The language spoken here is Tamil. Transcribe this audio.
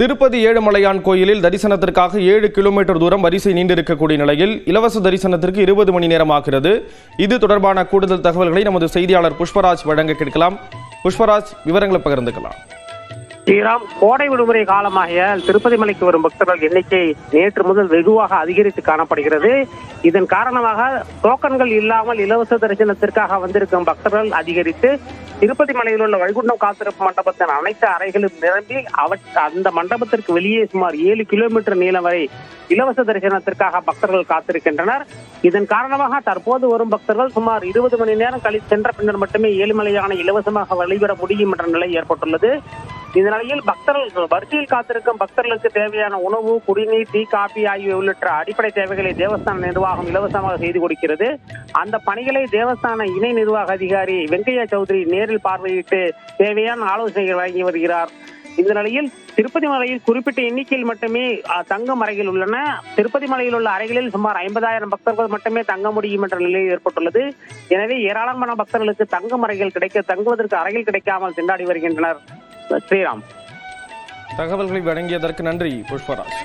திருப்பதி ஏழுமலையான் கோயிலில் தரிசனத்திற்காக 7 கிலோமீட்டர் தூரம் வரிசை நீண்டிருக்கக்கூடிய நிலையில் இலவச தரிசனத்திற்கு 20 மணி நேரம் ஆகிறது. இது தொடர்பான கூடுதல் தகவல்களை நமது செய்தியாளர் புஷ்பராஜ் வழங்க கேட்கலாம். புஷ்பராஜ், விவரங்களை பகிர்ந்துக்கலாம். ஸ்ரீராம், கோடை விடுமுறை காலமாக திருப்பதி மலைக்கு வரும் பக்தர்கள் எண்ணிக்கை நேற்று முதல் வெகுவாக அதிகரித்து காணப்படுகிறது. இதன் காரணமாக டோக்கன்கள் இல்லாமல் இலவச தரிசனத்திற்காக வந்திருக்கும் பக்தர்கள் அதிகரித்து திருப்பதி மலையில் உள்ள வைகுண்டம் காத்திருப்பு மண்டபத்தின் அனைத்து அறைகளும் நிரம்பி அந்த மண்டபத்திற்கு வெளியே சுமார் 7 கிலோமீட்டர் நீளம் வரை இலவச தரிசனத்திற்காக பக்தர்கள் காத்திருக்கின்றனர். இதன் காரணமாக தற்போது வரும் பக்தர்கள் சுமார் 20 மணி நேரம் கழித்து சென்ற பின்னர் மட்டுமே ஏழுமலையான இலவசமாக வழிபட முடியும் என்ற நிலை ஏற்பட்டுள்ளது. இந்த நிலையில் பக்தர்கள் வரிசையில் காத்திருக்கும் பக்தர்களுக்கு தேவையான உணவு, குடிநீர், டீ, காபி ஆகிய உள்ளிட்ட அடிப்படை தேவைகளை தேவஸ்தான நிர்வாகம் இலவசமாக செய்து கொடுக்கிறது. அந்த பணிகளை தேவஸ்தான இணை நிர்வாக அதிகாரி வெங்கையா சௌத்ரி நேரில் பார்வையிட்டு தேவையான ஆலோசனைகள் வழங்கி வருகிறார். இந்த நிலையில் திருப்பதி மலையில் குறிப்பிட்ட எண்ணிக்கையில் மட்டுமே தங்கும் அறைகள் உள்ளன. திருப்பதி மலையில் உள்ள அறைகளில் சுமார் 50,000 பக்தர்கள் மட்டுமே தங்க முடியும் என்ற நிலை ஏற்பட்டுள்ளது. எனவே ஏராளமான பக்தர்களுக்கு தங்கும் அறைகள் தங்குவதற்கு அறைகள் கிடைக்காமல் திண்டாடி வருகின்றனர். ஸ்ரீராம், தகவல்களை வழங்கியதற்கு நன்றி புஷ்பராஜ்.